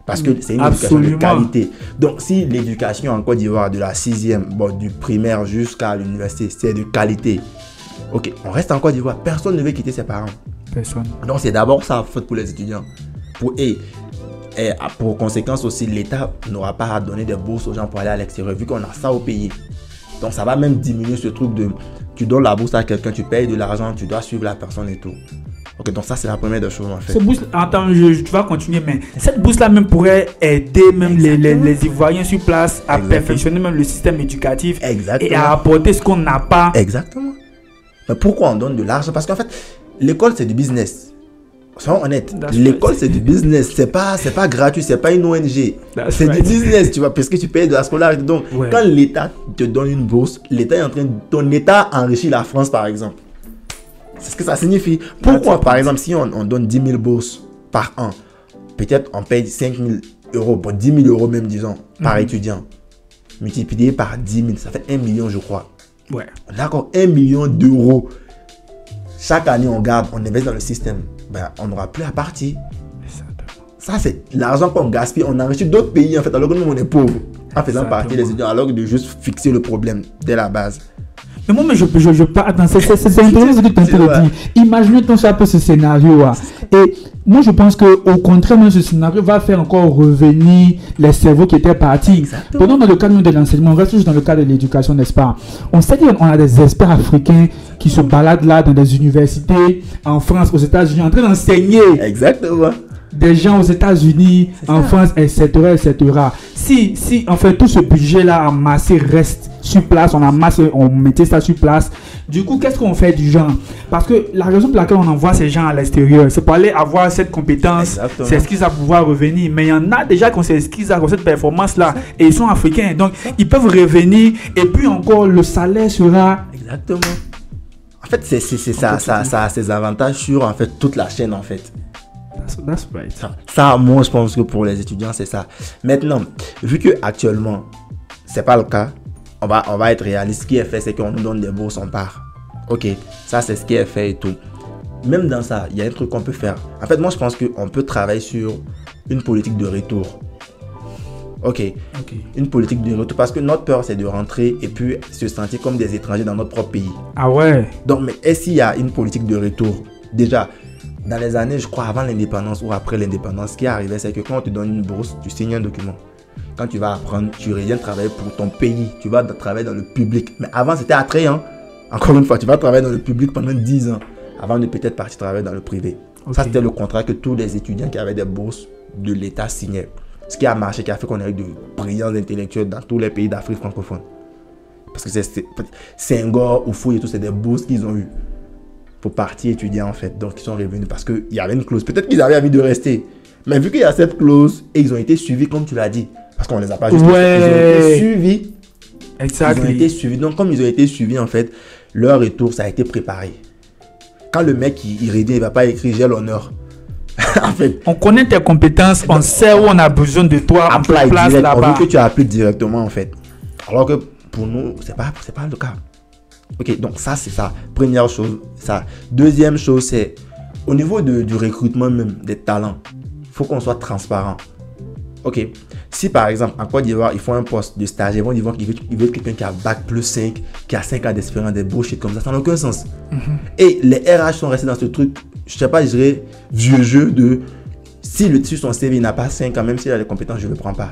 Parce que c'est une éducation de qualité. Donc, si l'éducation en Côte d'Ivoire de la 6e, du primaire jusqu'à l'université, c'est de qualité, ok, on reste en Côte d'Ivoire. Personne ne veut quitter ses parents. Personne. Donc, c'est d'abord ça, faute pour les étudiants. Et pour conséquence aussi, l'État n'aura pas à donner des bourses aux gens pour aller à l'extérieur, vu qu'on a ça au pays. Donc, ça va même diminuer ce truc de... Tu donnes la bourse à quelqu'un, tu payes de l'argent, tu dois suivre la personne et tout. Ok, donc ça, c'est la première des choses en fait. Cette bourse, attends, tu vas continuer, mais cette bourse-là même pourrait aider même les Ivoiriens sur place à perfectionner même le système éducatif. Exactement. Et à apporter ce qu'on n'a pas. Exactement. Mais pourquoi on donne de l'argent? Parce qu'en fait, l'école, c'est du business. Soyons honnêtes. L'école, c'est du business. C'est pas gratuit, c'est pas une ONG. C'est du business, tu vois, parce que tu payes de la scolarité. Donc, quand l'État te donne une bourse, l'État est en train de... Ton État enrichit la France, par exemple. C'est ce que ça signifie. Pourquoi, par exemple, si on donne 10 000 bourses par an, peut-être on paye 5 000 euros, pour 10 000 euros même, disons, par étudiant, multiplié par 10 000, ça fait 1 million, je crois. Ouais. D'accord, 1 million d'euros. Chaque année, on garde, on investit dans le système. On n'aura plus à partir. Ça, c'est l'argent qu'on gaspille. On enrichit d'autres pays, en fait, alors que nous, on est pauvres. En faisant partie des étudiants, alors que de juste fixer le problème dès la base. Mais moi, je pas. Attends, c'est intéressant ce que tu es en train de dire. Imaginons un peu ce scénario. Et moi, je pense qu'au contraire, même ce scénario va faire encore revenir les cerveaux qui étaient partis. Pendant dans le cadre de l'enseignement, on reste juste dans le cadre de l'éducation, n'est-ce pas? On sait qu'on a des experts africains qui se baladent là dans des universités, en France, aux États-Unis, en train d'enseigner. Exactement. Des gens aux États-Unis, en France, etc., etc. Si en fait tout ce budget-là amassé reste sur place, on mettait ça sur place. Du coup, qu'est-ce qu'on fait du genre? Parce que la raison pour laquelle on envoie ces gens à l'extérieur, c'est pour aller avoir cette compétence, c'est ce qu'ils vont pouvoir revenir. Mais il y en a déjà qui ont cette performance-là et ils sont africains. Donc, ils peuvent revenir et puis encore, le salaire sera... Exactement. En fait, ça a ses avantages sur en fait, toute la chaîne en fait. That's right. Ça, moi, je pense que pour les étudiants, c'est ça. Maintenant, vu que actuellement, c'est pas le cas, on va être réaliste. Ce qui est fait, c'est qu'on nous donne des bourses, on part. Ok, ça, c'est ce qui est fait et tout. Même dans ça, il y a un truc qu'on peut faire. En fait, moi, je pense qu'on peut travailler sur une politique de retour. Ok. Une politique de retour. Parce que notre peur, c'est de rentrer et puis se sentir comme des étrangers dans notre propre pays. Ah ouais. Donc, mais est-ce qu'il y a une politique de retour? Déjà, dans les années, je crois, avant l'indépendance ou après l'indépendance, ce qui arrivait, c'est que quand on te donne une bourse, tu signes un document. Quand tu vas apprendre, tu reviens travailler pour ton pays. Tu vas travailler dans le public. Mais avant, c'était attrayant. Encore une fois, tu vas travailler dans le public pendant 10 ans avant de peut-être partir travailler dans le privé. Ça, c'était le contrat que tous les étudiants qui avaient des bourses de l'État signaient. Ce qui a marché, qui a fait qu'on ait de brillants intellectuels dans tous les pays d'Afrique francophone. Parce que c'est Senghor, Oufouille et tout, c'est des bourses qu'ils ont eues pour partir étudier en fait. Donc ils sont revenus parce qu'il y avait une clause. Peut-être qu'ils avaient envie de rester. Mais vu qu'il y a cette clause et ils ont été suivis comme tu l'as dit. Parce qu'on les a pas juste... Ils ont été suivis. Exactement. Ils ont été suivis. Donc comme ils ont été suivis en fait, leur retour ça a été préparé. Quand le mec il revient, il va pas écrire j'ai l'honneur. En fait, on connaît tes compétences, on sait où on a besoin de toi, on place là-bas. On veut que tu appliques directement en fait. Alors que pour nous, c'est pas le cas. Ok, donc ça c'est ça. Première chose, ça. Deuxième chose, c'est au niveau du recrutement même des talents, il faut qu'on soit transparent. Ok, si par exemple en Côte d'Ivoire, ils font un poste de stagiaire, ils vont dire qu'ils veulent quelqu'un qui a bac plus 5, qui a 5 ans d'expérience, des bullshit comme ça n'a aucun sens. Et les RH sont restés dans ce truc, je sais pas, je dirais vieux jeu de si sur son CV il n'a pas 5 ans, même s'il a les compétences, je ne le prends pas.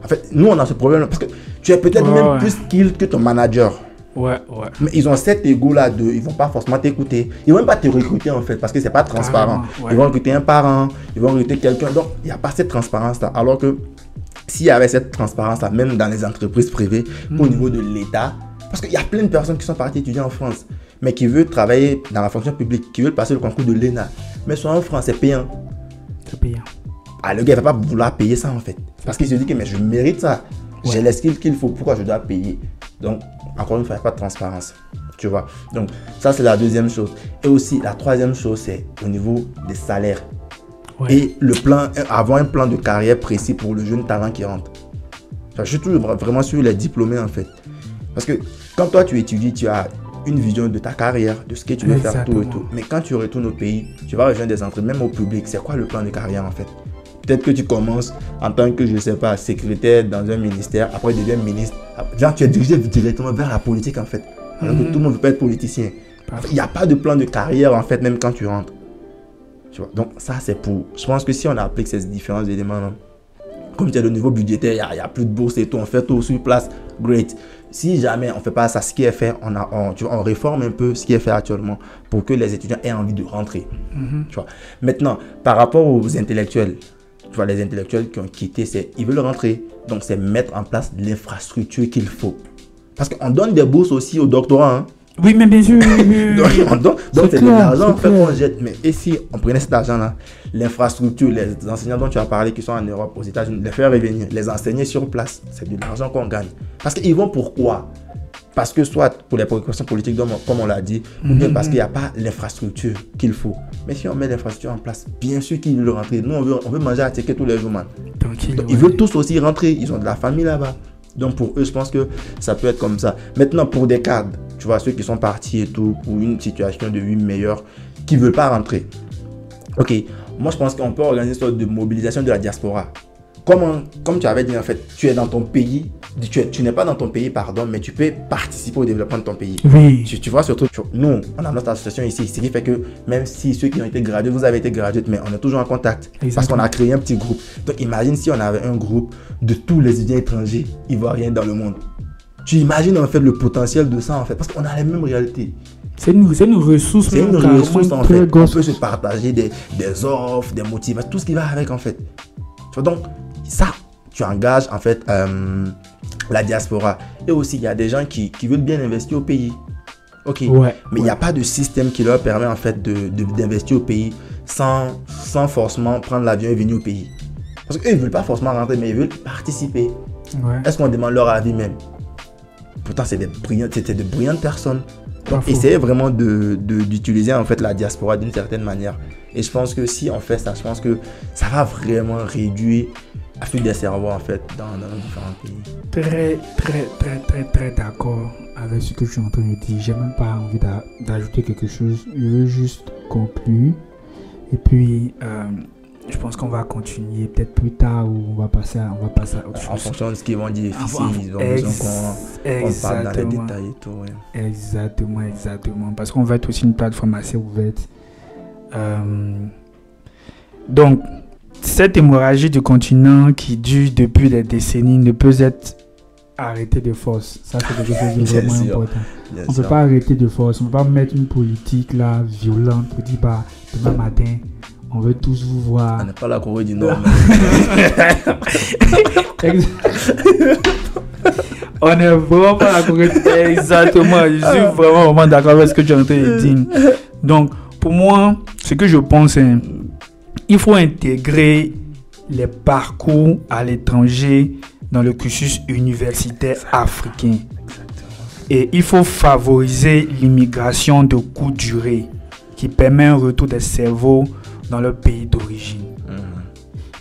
En fait, nous on a ce problème parce que tu es peut-être même plus skill que ton manager. Ouais. Mais ils ont cet ego-là de, ils vont pas forcément t'écouter. Ils vont même pas te recruter en fait parce que c'est pas transparent. Ils vont recruter un parent, ils vont recruter quelqu'un. Donc, il n'y a pas cette transparence-là. Alors que s'il y avait cette transparence-là, même dans les entreprises privées, au niveau de l'État, parce qu'il y a plein de personnes qui sont parties étudier en France, mais qui veulent travailler dans la fonction publique, qui veulent passer le concours de l'ENA, mais sont en France, c'est payant. C'est payant. Ah, le gars ne va pas vouloir payer ça en fait. Parce qu'il se dit que mais je mérite ça. J'ai les skills qu'il faut, pourquoi je dois payer? Donc, encore une fois, il n'y a pas de transparence. Tu vois. Donc, ça, c'est la deuxième chose. Et aussi, la troisième chose, c'est au niveau des salaires. Ouais. et avoir un plan de carrière précis pour le jeune talent qui rentre. Enfin, je suis toujours vraiment sur les diplômés en fait. Parce que quand toi tu étudies, tu as une vision de ta carrière, de ce que tu veux faire, tout et tout. Mais quand tu retournes au pays, tu vas rejoindre des entreprises, même au public, c'est quoi le plan de carrière en fait? Peut-être que tu commences en tant que, je ne sais pas, secrétaire dans un ministère, après tu deviens ministre. Genre, tu es dirigé directement vers la politique en fait. Alors que tout le monde ne veut pas être politicien. Il n'y a pas de plan de carrière en fait, même quand tu rentres. Tu vois? Donc ça c'est pour... Je pense que si on applique ces différents éléments, là, comme tu as le niveau budgétaire, il n'y a plus de bourse et tout, on fait tout sur place, great. Si jamais on ne fait pas ça, ce qui est fait, on réforme un peu ce qui est fait actuellement pour que les étudiants aient envie de rentrer. Tu vois? Maintenant, par rapport aux intellectuels, tu vois, les intellectuels qui ont quitté, ils veulent rentrer. Donc, c'est mettre en place l'infrastructure qu'il faut. Parce qu'on donne des bourses aussi aux doctorants. Hein. Oui, mais bien sûr. donc c'est de l'argent en fait qu'on jette. Mais et si on prenait cet argent-là, l'infrastructure, les enseignants dont tu as parlé qui sont en Europe, aux États-Unis, les faire revenir, les enseigner sur place, c'est de l'argent qu'on gagne. Parce qu'ils vont pourquoi? Parce que soit pour les préoccupations politiques, comme on l'a dit, ou bien parce qu'il n'y a pas l'infrastructure qu'il faut. Mais si on met l'infrastructure en place, bien sûr qu'ils veulent rentrer. Nous, on veut manger à ticket tous les jours, man. Donc, ils veulent tous aussi rentrer. Ils ont de la famille là-bas. Donc, pour eux, je pense que ça peut être comme ça. Maintenant, pour des cadres, tu vois, ceux qui sont partis et tout, pour une situation de vie meilleure, qui ne veulent pas rentrer. Ok, moi, je pense qu'on peut organiser une sorte de mobilisation de la diaspora. Comme tu avais dit, en fait, tu es dans ton pays, tu n'es pas dans ton pays, pardon, mais tu peux participer au développement de ton pays. Oui. Tu vois, surtout, nous, on a notre association ici, ce qui fait que même si ceux qui ont été gradués, vous avez été gradués, mais on est toujours en contact. Exactement. Parce qu'on a créé un petit groupe. Donc, imagine si on avait un groupe de tous les étudiants étrangers ivoiriens dans le monde. Tu imagines en fait le potentiel de ça, en fait, parce qu'on a les mêmes réalités. C'est une ressource. C'est une ressource, en fait. On peut se partager des offres, des motivations, tout ce qui va avec, en fait. Tu vois, donc, ça, tu engages en fait la diaspora. Et aussi, il y a des gens qui veulent bien investir au pays. Ok. Ouais, mais il n'y a pas de système qui leur permet en fait d'investir au pays sans forcément prendre l'avion et venir au pays. Parce qu'eux, ils ne veulent pas forcément rentrer, mais ils veulent participer. Ouais. Est-ce qu'on demande leur avis même? Pourtant, c'était de brillantes personnes. Donc, essayez vraiment d'utiliser en fait la diaspora d'une certaine manière. Et je pense que si on fait ça, je pense que ça va vraiment réduire la fuite des cerveaux en fait dans nos différents pays. Très d'accord avec ce que je suis en train de dire. J'ai même pas envie d'ajouter quelque chose. Je veux juste conclure. Et puis, je pense qu'on va continuer peut-être plus tard ou on va passer à autre chose. En fonction de ce qu'ils vont dire ici, ils ont besoin qu'on parle dans les détails et tout. Ouais. Exactement. Parce qu'on va être aussi une plateforme assez ouverte. Donc, cette hémorragie du continent qui dure depuis des décennies ne peut être arrêtée de force. Ça, c'est quelque chose de vraiment important. On ne peut pas arrêter de force. On ne peut pas mettre une politique là, violente pour dire bah, demain matin, on veut tous vous voir. On n'est pas la Corée du Nord. On n'est vraiment pas la Corée du Nord. Exactement. Je suis vraiment d'accord avec ce que tu es en train de dire. Donc, pour moi, ce que je pense, c'est il faut intégrer les parcours à l'étranger dans le cursus universitaire africain. Et il faut favoriser l'immigration de courte durée qui permet un retour des cerveaux dans leur pays d'origine.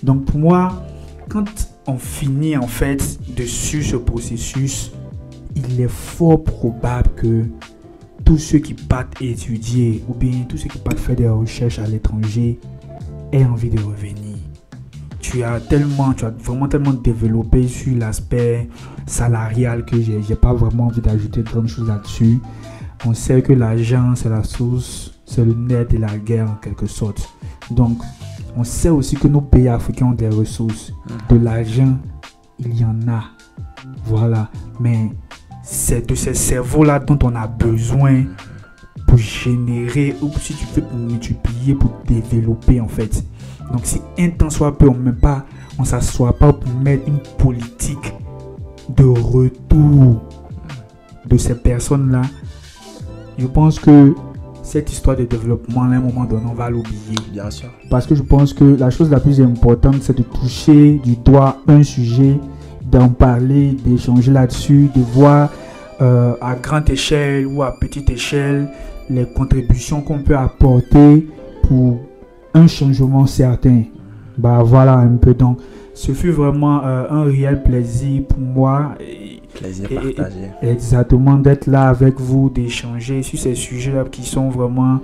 Donc pour moi, quand on finit en fait dessus ce processus, il est fort probable que tous ceux qui partent étudier ou bien tous ceux qui partent faire des recherches à l'étranger aient envie de revenir. Tu as vraiment tellement développé sur l'aspect salarial que j'ai pas vraiment envie d'ajouter de grandes choses là-dessus. On sait que l'argent, c'est la source, c'est le nerf de la guerre en quelque sorte. Donc, on sait aussi que nos pays africains ont des ressources. De l'argent, il y en a. Voilà. Mais c'est de ces cerveaux-là dont on a besoin pour générer, ou si tu veux, pour multiplier, pour développer en fait. Donc, si un temps soit peu, on ne s'assoit pas pour mettre une politique de retour de ces personnes-là. Je pense que cette histoire de développement, à un moment donné, on va l'oublier. Bien sûr. Parce que je pense que la chose la plus importante, c'est de toucher du doigt un sujet, d'en parler, d'échanger là-dessus, de voir à grande échelle ou à petite échelle les contributions qu'on peut apporter pour un changement certain. Bah voilà un peu. Donc, ce fut vraiment un réel plaisir pour moi. Plaisir partagé. Exactement, d'être là avec vous, d'échanger sur ces sujets qui sont vraiment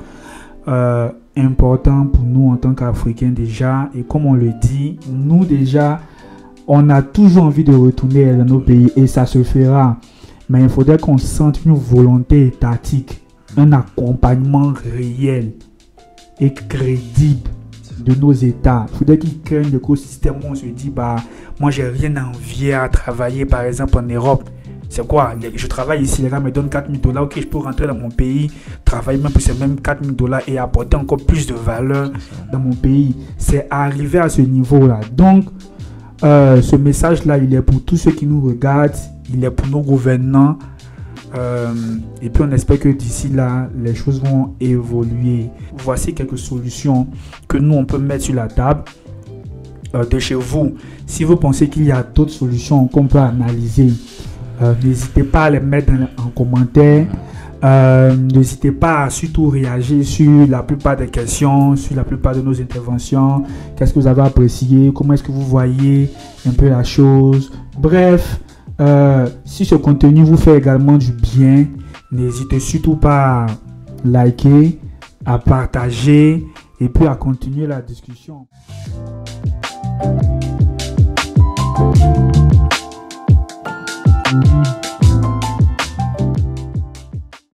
importants pour nous en tant qu'Africains déjà. Et comme on le dit, nous déjà, on a toujours envie de retourner dans nos pays et ça se fera. Mais il faudrait qu'on sente une volonté étatique, un accompagnement réel et crédible de nos États. Il faudrait qu'ils créent un écosystème où on se dit, bah, moi, j'ai rien à envier à travailler, par exemple, en Europe. C'est quoi? Je travaille ici, les gars me donnent 4 000 $. Ok, je peux rentrer dans mon pays, travailler même pour ces mêmes 4 000 $ et apporter encore plus de valeur dans mon pays. C'est arriver à ce niveau-là. Donc, ce message-là, il est pour tous ceux qui nous regardent, il est pour nos gouvernants. Et puis on espère que d'ici là les choses vont évoluer. Voici quelques solutions que nous on peut mettre sur la table de chez vous. Si vous pensez qu'il y a d'autres solutions qu'on peut analyser, n'hésitez pas à les mettre en commentaire. N'hésitez pas à surtout réagir sur la plupart des questions, sur la plupart de nos interventions. Qu'est-ce que vous avez apprécié? Comment est-ce que vous voyez un peu la chose? Bref, si ce contenu vous fait également du bien, n'hésitez surtout pas à liker, à partager et puis à continuer la discussion.